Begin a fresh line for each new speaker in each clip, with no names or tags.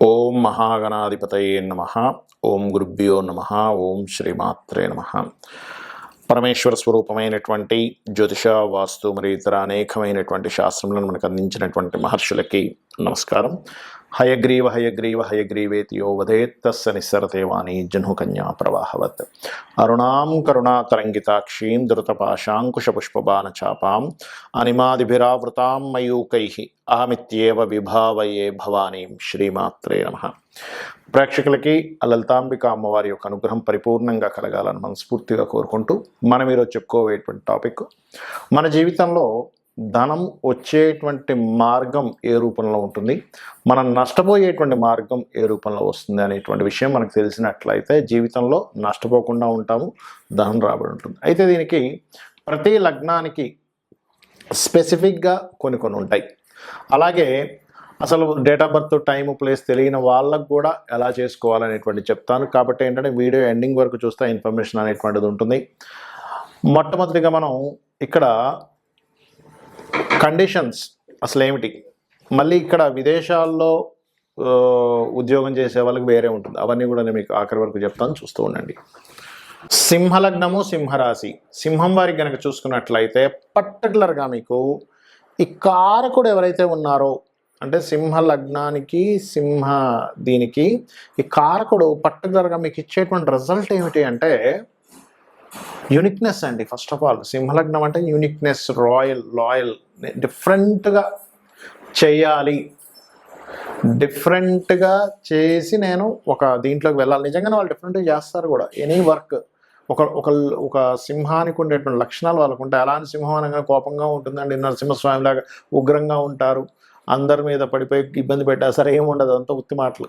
ఓం మహాగణాధిపతయే నమః. ఓం గురుభ్యో నమః. ఓం శ్రీమాత్రే నమః. పరమేశ్వర స్వరూపమైనటువంటి జ్యోతిష, వాస్తు మరియు ఇతర అనేకమైనటువంటి శాస్త్రములను మనకు అందించినటువంటి మహర్షులకి నమస్కారం. హయగ్రీవ హయగ్రీవ హయగ్రీవేతి యో వదేత్ తస్య నిస్సరతే వాణి జహ్నుకన్యా ప్రవాహవత్. అరుణాం కరుణాతరంగితాక్షీం ధృతపాశాంకుశపుష్పబాణచాపాం అనిమాదిభిరావృతాం మయూకైః అహమిత్యేవ విభావయే భవానీం. శ్రీమాత్రే నమః. ప్రేక్షకులకి లలితాంబిక అమ్మవారి యొక్క అనుగ్రహం పరిపూర్ణంగా కలగాలని మనస్ఫూర్తిగా కోరుకుంటూ మనం ఈరోజు చెప్పుకోవేటువంటి టాపిక్, మన జీవితంలో ధనం వచ్చేటువంటి మార్గం ఏ రూపంలో ఉంటుంది, మనం నష్టపోయేటువంటి మార్గం ఏ రూపంలో వస్తుంది అనేటువంటి విషయం మనకు తెలిసినట్లయితే జీవితంలో నష్టపోకుండా ఉంటాము, ధనం రాబడి ఉంటుంది. అయితే దీనికి ప్రతి లగ్నానికి స్పెసిఫిక్గా కొన్ని ఉంటాయి. అలాగే అసలు date of birth, time, place తెలియని వాళ్ళకు కూడా ఎలా చేసుకోవాలనేటువంటి చెప్తాను. కాబట్టి ఏంటంటే వీడియో ఎండింగ్ వరకు చూస్తే ఇన్ఫర్మేషన్ అనేటువంటిది ఉంటుంది. మొట్టమొదటిగా మనం ఇక్కడ కండిషన్స్ అసలు ఏమిటి, మళ్ళీ ఇక్కడ విదేశాల్లో ఉద్యోగం చేసే వాళ్ళకి వేరే ఉంటుంది, అవన్నీ కూడా నేను మీకు ఆఖరి వరకు చెప్తాను, చూస్తూ ఉండండి. సింహలగ్నము, సింహరాశి. సింహం వారికి కనుక చూసుకున్నట్లయితే పర్టికులర్గా మీకు ఈ కారకుడు ఎవరైతే ఉన్నారో, అంటే సింహ లగ్నానికి దీనికి ఈ కారకుడు పర్టికులర్గా మీకు ఇచ్చేటువంటి రిజల్ట్ ఏమిటి అంటే యూనిక్నెస్ అండి. ఫస్ట్ ఆఫ్ ఆల్ సింహలగ్నం అంటే యూనిక్నెస్, లాయల్, డిఫరెంట్గా చేయాలి, డిఫరెంట్గా చేసి నేను ఒక దీంట్లోకి వెళ్ళాలి. నిజంగానే వాళ్ళు డిఫరెంట్గా చేస్తారు కూడా ఎనీ వర్క్. ఒక సింహానికి ఉండేటువంటి లక్షణాలు వాళ్ళకు ఉంటాయి. అలాంటి సింహం అనగా కోపంగా ఉంటుందండి, నరసింహస్వామిలాగా ఉగ్రంగా ఉంటారు, అందరి మీద పడిపోయి ఇబ్బంది పెట్టా సరే ఏముండదు, అంతా ఉత్తి మాటలు.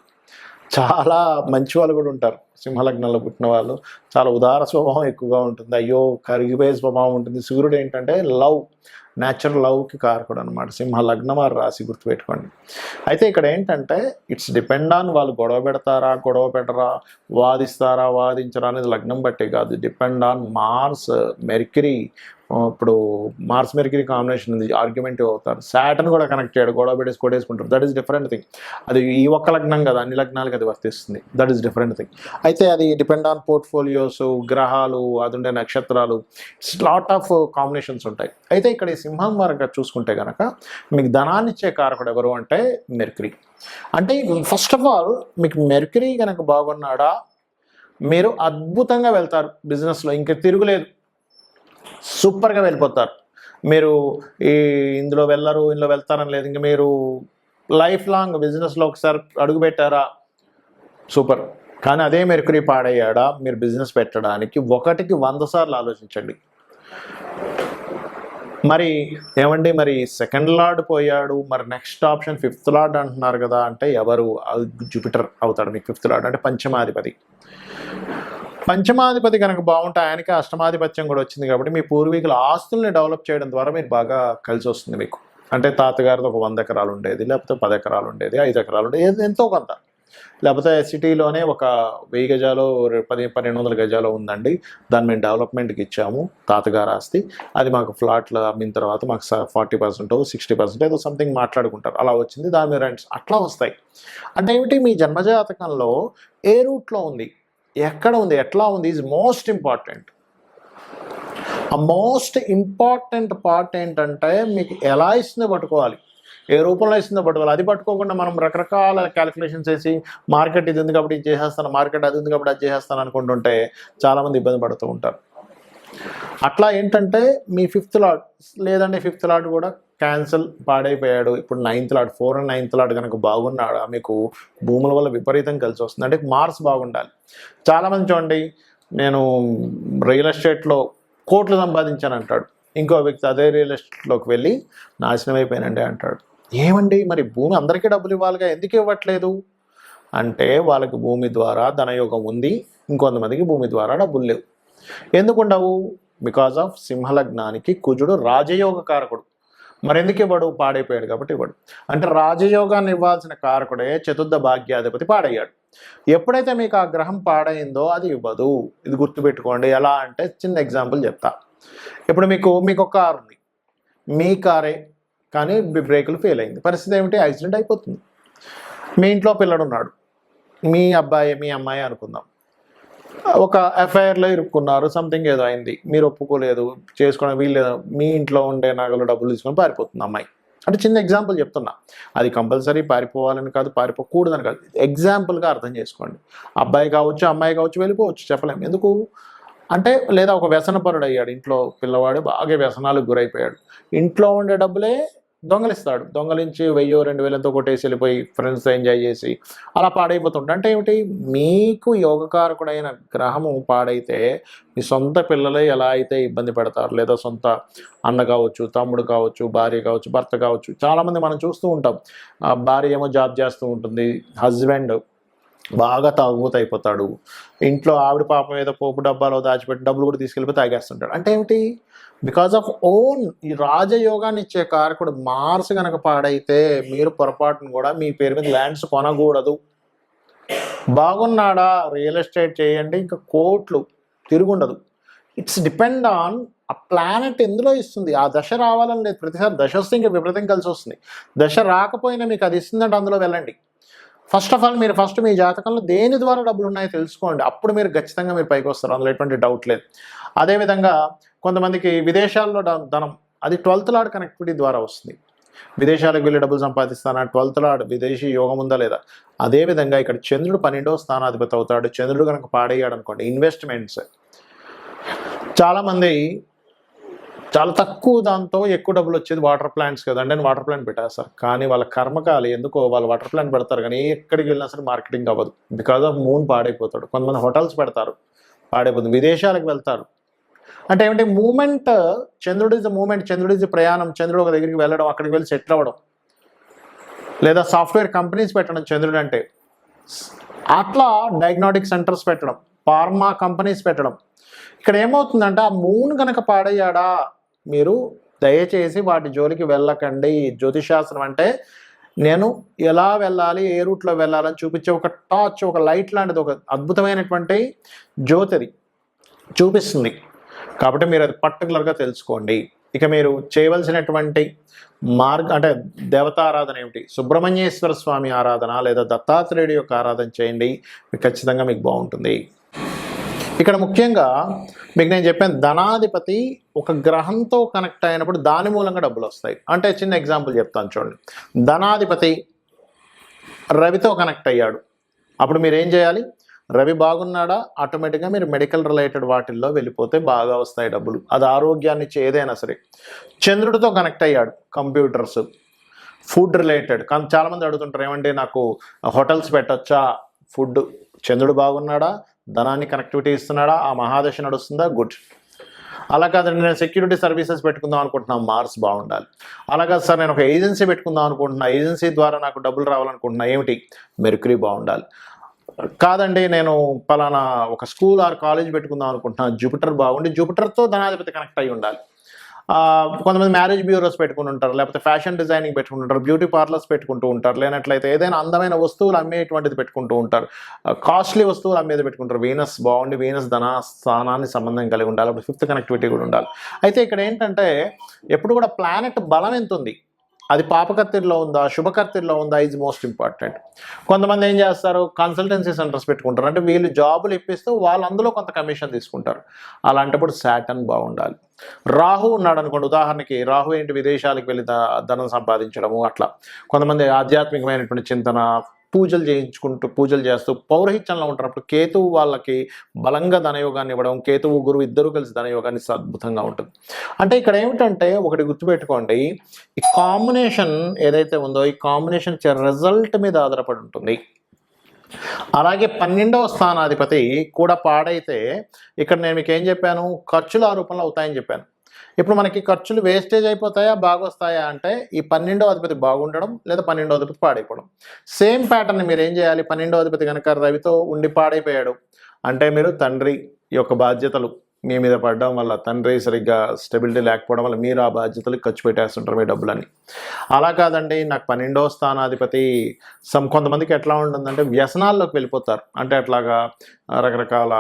చాలా మంచి వాళ్ళు కూడా ఉంటారు సింహలగ్నంలో పుట్టిన వాళ్ళు. చాలా ఉదార స్వభావం ఎక్కువగా ఉంటుంది, అయ్యో కరిగిపోయే స్వభావం ఉంటుంది. సూర్యుడు ఏంటంటే లవ్, న్యాచురల్ లవ్కి కారకుడు అనమాట. సింహలగ్నం వారు రాసి గుర్తుపెట్టుకోండి. అయితే ఇక్కడ ఏంటంటే ఇట్స్ డిపెండ్ ఆన్ వాళ్ళు గొడవ పెడతారా, గొడవ పెట్టరా, వాదిస్తారా, వాదించరా అనేది లగ్నం బట్టే కాదు. Depend on Mars, Mercury. ఇప్పుడు మార్స్ మెర్క్యూరీ కాంబినేషన్ ఉంది, ఆర్గ్యుమెంటివ్ అవుతారు. సాటర్న్ కూడా కనెక్ట్ చేయడు, గొడవ పెట్టేసి కొట్టేసుకుంటారు. That is different thing. అది ఈ ఒక్క లగ్నం కదా, అన్ని లగ్నాలకి అది వర్తిస్తుంది. That is different thing. అయితే అది డిపెండ్ ఆన్ పోర్ట్ఫోలియోస్, గ్రహాలు, అది ఉండే నక్షత్రాలు, ఇట్స్ లాట్ ఆఫ్ కాంబినేషన్స్ ఉంటాయి. అయితే ఇక్కడ ఈ సింహం వరకు చూసుకుంటే కనుక మీకు ధనాన్ని ఇచ్చే కారకుడు ఎవరు అంటే మెర్క్యూరీ. అంటే ఫస్ట్ ఆఫ్ ఆల్ మీకు మెర్క్యూరీ కనుక బాగున్నాడా మీరు అద్భుతంగా వెళ్తారు బిజినెస్లో, ఇంకా తిరుగులేదు, సూపర్గా వెళ్ళిపోతారు. మీరు ఇందులో వెళ్తారని లేదు, ఇంకా మీరు లైఫ్ లాంగ్ బిజినెస్లో ఒకసారి అడుగు పెట్టారా సూపర్. కానీ అదే మెర్క్యూరీ పాడయ్యాడా మీరు బిజినెస్ పెట్టడానికి 1కి 100 సార్లు ఆలోచించండి. మరి ఏమండి, మరి సెకండ్ లార్డ్ పోయాడు, మరి నెక్స్ట్ ఆప్షన్ 5th లార్డ్ అంటున్నారు కదా, అంటే ఎవరు? జూపిటర్ అవుతాడు మీకు 5th లార్డ్, అంటే పంచమాధిపతి. పంచమాధిపతి కనుక బాగుంటే ఆయనకి అష్టమాధిపత్యం కూడా వచ్చింది. కాబట్టి మీ పూర్వీకుల ఆస్తుల్ని డెవలప్ చేయడం ద్వారా మీరు బాగా కలిసి వస్తుంది మీకు. అంటే తాతగారితో ఒక 100 ఎకరాలు ఉండేది, లేకపోతే 10 ఎకరాలు ఉండేది, 5 ఎకరాలు ఉండేది, ఎంతో కొంత. లేకపోతే సిటీలోనే ఒక 1000 గజాలు 1200 గజాలు ఉందండి, దాన్ని మేము డెవలప్మెంట్కి ఇచ్చాము, తాతగారు ఆస్తి, అది మాకు ఫ్లాట్లు అమ్మిన తర్వాత మాకు 40% 60% ఏదో సంథింగ్ మాట్లాడుకుంటారు, అలా వచ్చింది, దాని మీద రెంట్స్ అట్లా వస్తాయి. అంటే ఏమిటి, మీ జన్మజాతకంలో ఏ రూట్లో ఉంది, ఎక్కడ ఉంది, ఎట్లా ఉంది ఈజ్ మోస్ట్ ఇంపార్టెంట్. ఆ మోస్ట్ ఇంపార్టెంట్ పార్ట్ ఏంటంటే మీకు ఎలా ఇస్తుందో పట్టుకోవాలి, ఏ రూపంలో ఇస్తుందో పట్టుకోవాలి. అది పట్టుకోకుండా మనం రకరకాల క్యాలిక్యులేషన్స్ వేసి మార్కెట్ ఇది ఉంది కాబట్టి ఇది చేసేస్తాను, మార్కెట్ అది ఉంది కాబట్టి అది చేసేస్తాను అనుకుంటుంటే చాలామంది ఇబ్బంది పడుతూ ఉంటారు. అట్లా ఏంటంటే మీ 5th లార్డ్ లేదంటే 5th లార్డ్ కూడా క్యాన్సల్, పాడైపోయాడు. ఇప్పుడు 9th lord, 4 and 9th lord కనుక బాగున్నాడు మీకు భూముల వల్ల విపరీతం కలిసి వస్తుంది. అంటే మార్స్ బాగుండాలి. చాలామంది చూడండి, నేను రియల్ ఎస్టేట్లో కోట్లు సంపాదించాను అంటాడు, ఇంకో వ్యక్తి అదే రియల్ ఎస్టేట్లోకి వెళ్ళి నాశనం అయిపోయానండి అంటాడు. ఏమండి, మరి భూమి అందరికీ డబ్బులు ఇవ్వాలిగా, ఎందుకు ఇవ్వట్లేదు అంటే వాళ్ళకి భూమి ద్వారా ధనయోగం ఉంది, ఇంకొంతమందికి భూమి ద్వారా డబ్బులు లేవు. ఎందుకు ఉండవు? బికాజ్ ఆఫ్ సింహలగ్నానికి కుజుడు రాజయోగ కారకుడు. మరి ఎందుకు ఇవ్వడు? పాడైపోయాడు కాబట్టి ఇవ్వడు. అంటే రాజయోగాన్ని ఇవ్వాల్సిన కారకుడే చతుర్థ భాగ్యాధిపతి పాడయ్యాడు. ఎప్పుడైతే మీకు ఆ గ్రహం పాడైందో అది ఇవ్వదు. ఇది గుర్తుపెట్టుకోండి. ఎలా అంటే చిన్న ఎగ్జాంపుల్ చెప్తా. ఇప్పుడు మీకు ఒక కారు ఉంది, మీ కారే, కానీ బ్రేకులు ఫెయిల్ అయింది. పరిస్థితి ఏమిటి? యాక్సిడెంట్ అయిపోతుంది. మీ ఇంట్లో పిల్లడు ఉన్నాడు, మీ అబ్బాయి మీ అమ్మాయి అనుకుందాం, ఒక ఎఫ్ఐఆర్లో ఇరుక్కున్నారు, సంథింగ్ ఏదో అయింది, మీరు ఒప్పుకోలేదు, చేసుకోవడం వీల్లేదు, మీ ఇంట్లో ఉండే నగలు డబ్బులు తీసుకొని పారిపోతుంది అమ్మాయి. అంటే చిన్న ఎగ్జాంపుల్ చెప్తున్నా, అది కంపల్సరీ పారిపోవాలని కాదు, పారిపోకూడదని కాదు, ఎగ్జాంపుల్గా అర్థం చేసుకోండి. అబ్బాయి కావచ్చు అమ్మాయి కావచ్చు, వెళ్ళిపోవచ్చు, చెప్పలేము. ఎందుకు అంటే, లేదా ఒక వ్యసనపరుడు అయ్యాడు, ఇంట్లో పిల్లవాడు బాగా వ్యసనాలకు గురైపోయాడు, ఇంట్లో ఉండే డబ్బులే దొంగలిస్తాడు, దొంగలించి 1000 2000 ఎంతో కొట్టేసి వెళ్ళిపోయి ఫ్రెండ్స్తో ఎంజాయ్ చేసి అలా పాడైపోతుంటాడు. అంటే ఏమిటి, మీకు యోగకారకుడైన గ్రహము పాడైతే మీ సొంత పిల్లలే ఎలా అయితే ఇబ్బంది పెడతారు, లేదా సొంత అన్న కావచ్చు, తమ్ముడు కావచ్చు, భార్య కావచ్చు, భర్త కావచ్చు. చాలామంది మనం చూస్తూ ఉంటాం, భార్య ఏమో జాబ్ చేస్తూ ఉంటుంది, హస్బెండ్ బాగా తాగుబోతు అయిపోతాడు, ఇంట్లో ఆవిడ పాపం ఏదో పోపు డబ్బాలో దాచిపెట్టి డబ్బులు కూడా తీసుకెళ్ళిపోయి తాగేస్తుంటాడు. అంటే ఏమిటి, బికాజ్ ఆఫ్ ఓన్ ఈ రాజయోగాన్ని ఇచ్చే కారకుడు మార్స్ కనుక పాడైతే మీరు పొరపాటును కూడా మీ పేరు మీద ల్యాండ్స్ కొనకూడదు. బాగున్నాడా, రియల్ ఎస్టేట్ చేయండి, ఇంకా కోట్లు తిరుగుండదు. ఇట్స్ డిపెండ్ ఆన్ ఆ ప్లానెట్ ఎందులో ఇస్తుంది. ఆ దశ రావాలని లేదు, ప్రతిసారి దశ వస్తే ఇంకా విపరీతం కలిసి వస్తుంది. దశ రాకపోయినా మీకు అది ఇస్తుందంటే అందులో వెళ్ళండి. ఫస్ట్ ఆఫ్ ఆల్ మీరు మీ జాతకంలో దేని ద్వారా డబ్బులు ఉన్నాయో తెలుసుకోండి, అప్పుడు మీరు ఖచ్చితంగా మీరు పైకి వస్తారు, అందులో ఎటువంటి డౌట్ లేదు. అదేవిధంగా కొంతమందికి విదేశాల్లో ధనం, అది 12th లార్డ్ కనెక్టివిటీ ద్వారా వస్తుంది. విదేశాలకు వెళ్ళి డబ్బులు సంపాదిస్తానా, 12th లార్డ్ విదేశీ యోగం ఉందా లేదా. అదేవిధంగా ఇక్కడ చంద్రుడు 12వ స్థానాధిపతి అవుతాడు. చంద్రుడు కనుక పాడయ్యాడు అనుకోండి, ఇన్వెస్ట్మెంట్స్, చాలామంది చాలా తక్కువ దాంతో ఎక్కువ డబ్బులు వచ్చేది వాటర్ ప్లాంట్స్ కదండి అని వాటర్ ప్లాంట్ పెట్టేస్తారు. కానీ వాళ్ళ కర్మకాలి ఎందుకో వాళ్ళు వాటర్ ప్లాంట్ పెడతారు, కానీ ఎక్కడికి వెళ్ళినా సరే మార్కెటింగ్ అవ్వదు, బికాజ్ ఆఫ్ మూన్ పాడైపోతాడు. కొంతమంది హోటల్స్ పెడతారు, పాడైపోతుంది. విదేశాలకు వెళ్తారు, అంటే ఏమిటి, మూమెంట్, చంద్రుడు ఇస్ ద మూమెంట్, చంద్రుడు ఇస్ ద ప్రయాణం, చంద్రుడు ఒక దగ్గరికి వెళ్ళడం, అక్కడికి వెళ్ళి సెటిల్ అవ్వడం, లేదా సాఫ్ట్వేర్ కంపెనీస్ పెట్టడం చంద్రుడు అంటే, అట్లా డయాగ్నోటిక్ సెంటర్స్ పెట్టడం, ఫార్మా కంపెనీస్ పెట్టడం. ఇక్కడ ఏమవుతుందంటే ఆ మూన్ కనుక పాడయ్యాడా, మీరు దయచేసి వాటి జోలికి వెళ్ళకండి. జ్యోతిశాస్త్రం అంటే నేను ఎలా వెళ్ళాలి, ఏ రూట్లో వెళ్ళాలని చూపించే ఒక టార్చ్, ఒక లైట్ లాంటిది, ఒక అద్భుతమైనటువంటి జ్యోతిది చూపిస్తుంది. కాబట్టి మీరు అది పర్టికులర్గా తెలుసుకోండి. ఇక మీరు చేయవలసినటువంటి అంటే దేవతారాధన ఏమిటి, సుబ్రహ్మణ్యేశ్వర స్వామి ఆరాధన లేదా దత్తాత్రేయుడి యొక్క ఆరాధన చేయండి, ఖచ్చితంగా మీకు బాగుంటుంది. ఇక్కడ ముఖ్యంగా మీకు నేను చెప్పాను, ధనాధిపతి ఒక గ్రహంతో కనెక్ట్ అయినప్పుడు దాని మూలంగా డబ్బులు వస్తాయి. అంటే చిన్న ఎగ్జాంపుల్ చెప్తాను చూడండి. ధనాధిపతి రవితో కనెక్ట్ అయ్యాడు, అప్పుడు మీరు ఏం చేయాలి, రవి బాగున్నాడా, ఆటోమేటిక్గా మీరు మెడికల్ రిలేటెడ్ వాటిల్లో వెళ్ళిపోతే బాగా వస్తాయి డబ్బులు, అది ఆరోగ్యాన్ని ఇచ్చే ఏదైనా సరే. చంద్రుడితో కనెక్ట్ అయ్యాడు, కంప్యూటర్స్, ఫుడ్ రిలేటెడ్. కానీ చాలామంది అడుగుతుంటారు, ఏమంటే నాకు హోటల్స్ పెట్టచ్చా, ఫుడ్, చంద్రుడు బాగున్నాడా, ధనాన్ని కనెక్టివిటీ ఇస్తున్నాడా, ఆ మహాదశ నడుస్తుందా, గుడ్. అలా కాదండి, నేను సెక్యూరిటీ సర్వీసెస్ పెట్టుకుందాం అనుకుంటున్నాను, మార్స్ బాగుండాలి. అలా కాదు సార్, నేను ఒక ఏజెన్సీ పెట్టుకుందాం అనుకుంటున్నా, ఏజెన్సీ ద్వారా నాకు డబ్బులు రావాలనుకుంటున్నా, ఏమిటి, మెర్క్యూరీ బాగుండాలి. కాదండి, నేను పలానా ఒక స్కూల్ ఆర్ కాలేజ్ పెట్టుకుందాం అనుకుంటున్నాను, జూపిటర్ బాగుండి, జూపిటర్తో ధనాధిపతి కనెక్ట్ అయ్యి ఉండాలి. కొంతమంది మ్యారేజ్ బ్యూరోస్ పెట్టుకుని ఉంటారు, లేకపోతే ఫ్యాషన్ డిజైనింగ్ పెట్టుకుంటుంటారు, బ్యూటీ పార్లర్స్ పెట్టుకుంటూ ఉంటారు, లేనట్లయితే ఏదైనా అందమైన వస్తువులు అమ్మేటువంటిది పెట్టుకుంటూ ఉంటారు, కాస్ట్లీ వస్తువులు అమ్మేది పెట్టుకుంటారు. వీనస్ బాగుండి, వీనస్ ధన స్థానాన్ని సంబంధం కలిగి ఉండాలి, అప్పుడు 5th కనెక్టివిటీ కూడా ఉండాలి. అయితే ఇక్కడ ఏంటంటే ఎప్పుడు కూడా ప్లానెట్ బలం ఎంత ఉంది, అది పాపకర్తిలో ఉందా, శుభకర్తిలో ఉందా, ఈజ్ మోస్ట్ ఇంపార్టెంట్. కొంతమంది ఏం చేస్తారు, కన్సల్టెన్సీ సెంటర్స్ పెట్టుకుంటారు, అంటే వీళ్ళు జాబులు ఇప్పిస్తూ వాళ్ళు అందులో కొంత కమిషన్ తీసుకుంటారు. అలాంటప్పుడు సాటర్న్ బాగుండాలి. రాహు ఉన్నాడు అనుకోండి, ఉదాహరణకి రాహు ఏంటి, విదేశాలకు వెళ్ళి ధనం సంపాదించడము, అట్లా. కొంతమంది ఆధ్యాత్మికమైనటువంటి చింతన, పూజలు చేస్తూ పౌరహిత్యంలో ఉంటున్నప్పుడు కేతువు వాళ్ళకి బలంగా ధనయోగాన్ని ఇవ్వడం, కేతువు గురువు ఇద్దరు కలిసి ధనయోగాన్ని అద్భుతంగా ఉంటుంది. అంటే ఇక్కడ ఏమిటంటే ఒకటి గుర్తుపెట్టుకోండి, ఈ కాంబినేషన్ ఏదైతే ఉందో ఈ కాంబినేషన్ రిజల్ట్ మీద ఆధారపడి ఉంటుంది. అలాగే 12వ స్థానాధిపతి కూడా పాడైతే ఇక్కడ నేను మీకు ఏం చెప్పాను, ఖర్చులు ఆ రూపంలో అవుతాయని చెప్పాను. ఇప్పుడు మనకి ఖర్చులు వేస్టేజ్ అయిపోతాయా, బాగొస్తాయా అంటే ఈ 12వ అధిపతి బాగుండడం లేదా 12వ అధిపతి పాడైపోవడం. సేమ్ ప్యాటర్న్ మీరు ఏం చేయాలి, 12వ అధిపతి కనుక రవితో ఉండి పాడైపోయాడు అంటే మీరు తండ్రి యొక్క బాధ్యతలు, మీ మీద పడడం వల్ల, తండ్రి సరిగ్గా స్టెబిలిటీ లేకపోవడం వల్ల మీరు ఆ బాధ్యతలకు ఖర్చు పెట్టేస్తుంటారు మీ డబ్బులని. అలా కాదండి, నాకు 12వ స్థానాధిపతి కొంతమందికి ఎట్లా ఉంటుందంటే వ్యసనాల్లోకి వెళ్ళిపోతారు. అంటే అట్లాగా రకరకాల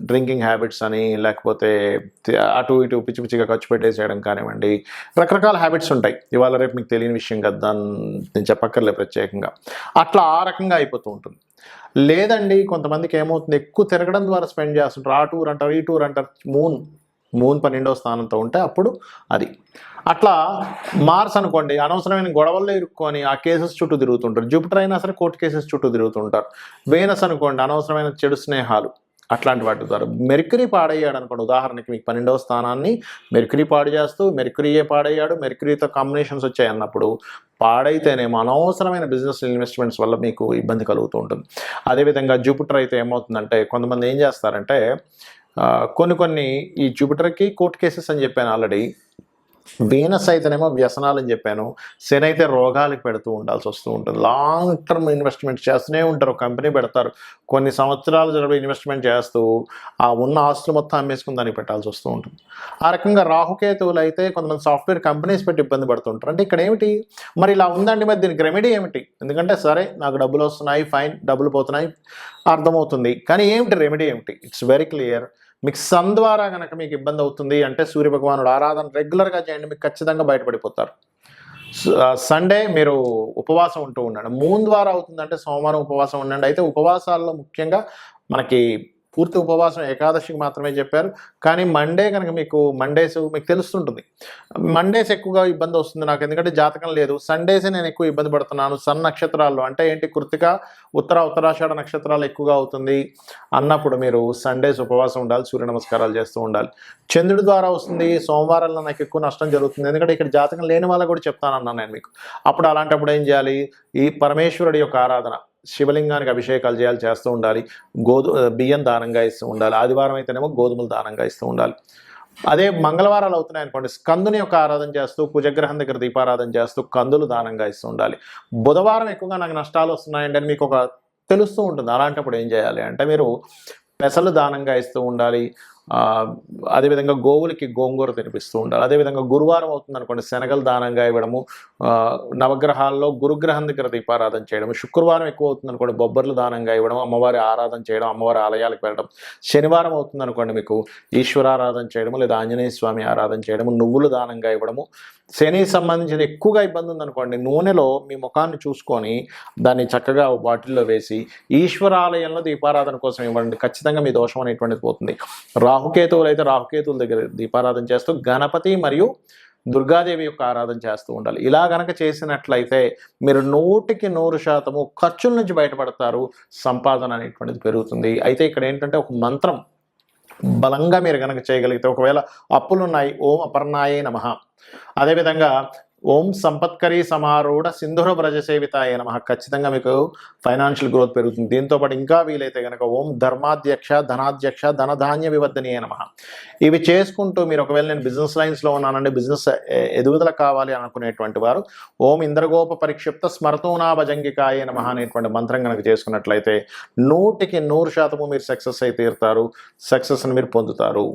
డ్రింకింగ్ హ్యాబిట్స్ అని, లేకపోతే అటు ఇటు పిచ్చి పిచ్చిగా ఖర్చు పెట్టేసేయడం కానివ్వండి, రకరకాల హ్యాబిట్స్ ఉంటాయి. ఇవాళ రేపు మీకు తెలియని విషయం కదా, దాన్ని నేను చెప్పక్కర్లేదు ప్రత్యేకంగా. అట్లా ఆ రకంగా అయిపోతూ ఉంటుంది. లేదండి, కొంతమందికి ఏమవుతుంది, ఎక్కువ తిరగడం ద్వారా స్పెండ్ చేస్తుంటారు. ఆ టూర్ అంటారు, ఈ టూర్ అంటారు. మూన్ 12వ స్థానంతో ఉంటే అప్పుడు అది. అట్లా మార్స్ అనుకోండి, అనవసరమైన గొడవల్లో ఇరుక్కొని ఆ కేసెస్ చుట్టూ తిరుగుతుంటారు. జూపిటర్ అయినా సరే కోర్టు కేసెస్ చుట్టూ తిరుగుతుంటారు. వేనస్ అనుకోండి, అనవసరమైన చెడు స్నేహాలు, అట్లాంటి వాటి ద్వారా. మెర్క్యూరీ పాడయ్యాడు అనుకోండి, ఉదాహరణకి మీకు 12వ స్థానాన్ని మెర్క్యూరీ పాడు చేస్తూ, మెర్క్యూరీయే పాడయ్యాడు, మెర్క్యూరీతో కాంబినేషన్స్ వచ్చాయి అన్నప్పుడు పాడైతేనేమో అనవసరమైన బిజినెస్ ఇన్వెస్ట్మెంట్స్ వల్ల మీకు ఇబ్బంది కలుగుతూ ఉంటుంది. అదేవిధంగా జూపిటర్ అయితే ఏమవుతుందంటే, కొంతమంది ఏం చేస్తారంటే కొన్ని ఈ జూపిటర్కి కోర్టు కేసెస్ అని చెప్పాను ఆల్రెడీ. వీనస్ అయితేనేమో వ్యసనాలని చెప్పాను. శని అయితే రోగాలకు పెడుతూ ఉండాల్సి వస్తూ ఉంటుంది. లాంగ్ టర్మ్ ఇన్వెస్ట్మెంట్ చేస్తూనే ఉంటారు. కంపెనీ పెడతారు, కొన్ని సంవత్సరాలు జరిపి ఇన్వెస్ట్మెంట్ చేస్తూ ఆ ఉన్న ఆస్తులు మొత్తం అమ్మేసుకుని దానికి పెట్టాల్సి వస్తూ ఉంటుంది. ఆ రకంగా రాహుకేతువులు అయితే కొంతమంది సాఫ్ట్వేర్ కంపెనీస్ పెట్టి ఇబ్బంది పడుతుంటారు. అంటే ఇక్కడ ఏమిటి మరి ఇలా ఉందండి, మరి దీనికి రెమెడీ ఏమిటి? ఎందుకంటే సరే నాకు డబ్బులు వస్తున్నాయి, ఫైన్, డబ్బులు పోతున్నాయి, అర్థమవుతుంది. కానీ ఏమిటి రెమెడీ ఏమిటి? It's very clear. మీకు సన్ ద్వారా కనుక మీకు ఇబ్బంది అవుతుంది అంటే సూర్యభగవానుడు ఆరాధన రెగ్యులర్గా చేయండి, మీకు ఖచ్చితంగా బయటపడిపోతారు. సండే మీరు ఉపవాసం ఉంటూ ఉండండి. మూన్ ద్వారా అవుతుందంటే సోమవారం ఉపవాసం ఉండండి. అయితే ఉపవాసాల్లో ముఖ్యంగా మనకి పూర్తి ఉపవాసం ఏకాదశికి మాత్రమే చెప్పారు. కానీ మండే కనుక మండేస్ మీకు తెలుస్తుంటుంది. మండేస్ ఎక్కువగా ఇబ్బంది వస్తుంది నాకు, ఎందుకంటే జాతకం లేదు. సండేసే నేను ఎక్కువ ఇబ్బంది పడుతున్నాను. సన్ నక్షత్రాల్లో అంటే ఏంటి, కృత్తిక, ఉత్తరాషాఢ నక్షత్రాలు ఎక్కువగా అవుతుంది అన్నప్పుడు మీరు సండేస్ ఉపవాసం ఉండాలి, సూర్య నమస్కారాలు చేస్తూ ఉండాలి. చంద్రుడి ద్వారా వస్తుంది, సోమవారాల్లో నాకు ఎక్కువ నష్టం జరుగుతుంది, ఎందుకంటే ఇక్కడ జాతకం లేని వాళ్ళకు కూడా చెప్తానన్నాను నేను మీకు. అప్పుడు అలాంటప్పుడు ఏం చేయాలి, ఈ పరమేశ్వరుడి యొక్క ఆరాధన, శివలింగానికి అభిషేకాలు చేస్తూ ఉండాలి. బియ్యం దానంగా ఇస్తూ ఉండాలి. ఆదివారం అయితేనేమో గోధుమలు దానంగా ఇస్తూ ఉండాలి. అదే మంగళవారాలు అవుతున్నాయి అనుకోండి, స్కందుని యొక్క ఆరాధన చేస్తూ, కుజగ్రహం దగ్గర దీపారాధన చేస్తూ కందులు దానంగా ఇస్తూ ఉండాలి. బుధవారం ఎక్కువగా నాకు నష్టాలు వస్తున్నాయండి అని మీకు ఒక తెలుస్తూ ఉంటుంది. అలాంటప్పుడు ఏం చేయాలి అంటే మీరు పెసలు దానంగా ఇస్తూ ఉండాలి. అదేవిధంగా గోవులకి గోంగూర తినిపిస్తూ ఉండాలి. అదేవిధంగా గురువారం అవుతుంది అనుకోండి, శనగలు దానంగా ఇవ్వడము, నవగ్రహాల్లో గురుగ్రహం దగ్గర దీపారాధన చేయడం. శుక్రవారం ఎక్కువ అవుతుంది అనుకోండి, బొబ్బర్లు దానంగా ఇవ్వడం, అమ్మవారి ఆరాధన చేయడం, అమ్మవారి ఆలయాలకు వెళ్ళడం. శనివారం అవుతుంది అనుకోండి, మీకు ఈశ్వరారాధన చేయడము లేదా ఆంజనేయ స్వామి ఆరాధన చేయడము, నువ్వులు దానంగా ఇవ్వడము. శనికి సంబంధించిన ఎక్కువగా ఇబ్బంది ఉందనుకోండి, నూనెలో మీ ముఖాన్ని చూసుకొని దాన్ని చక్కగా బాటిల్లో వేసి ఈశ్వరాలయంలో దీపారాధన కోసం ఇవ్వండి. ఖచ్చితంగా మీ దోషం అనేటువంటిది పోతుంది. రాహుకేతువులు అయితే రాహుకేతువుల దగ్గర దీపారాధన చేస్తూ గణపతి మరియు దుర్గాదేవి యొక్క ఆరాధన చేస్తూ ఉండాలి. ఇలా గనక చేసినట్లయితే మీరు 100% ఖర్చుల నుంచి బయటపడతారు, సంపాదన అనేటువంటిది పెరుగుతుంది. అయితే ఇక్కడ ఏంటంటే ఒక మంత్రం బలంగా మీరు కనుక చేయగలిగితే, ఒకవేళ అప్పులున్నాయి, ఓం అపర్ణాయే నమః, అదేవిధంగా ఓం సంపత్కరీ సమారూఢ సింధుర బ్రజ సేవితాయ నమః, ఖచ్చితంగా మీకు ఫైనాన్షియల్ గ్రోత్ పెరుగుతుంది. దీంతోపాటు ఇంకా వీలైతే కనుక ఓం ధర్మాధ్యక్ష ధనాధ్యక్ష ధనధాన్య వివర్ధనీయ నమః, ఇవి చేసుకుంటూ మీరు ఒకవేళ నేను బిజినెస్ లైన్స్లో ఉన్నానండి, బిజినెస్ ఎదుగుదల కావాలి అనుకునేటువంటి వారు ఓం ఇంద్రగోప పరిక్షిప్త స్మరతూనా భజంగికాయ నమః అనేటువంటి మంత్రం కనుక చేసుకున్నట్లయితే 100% మీరు సక్సెస్ అయి తీరుతారు, సక్సెస్ని మీరు పొందుతారు.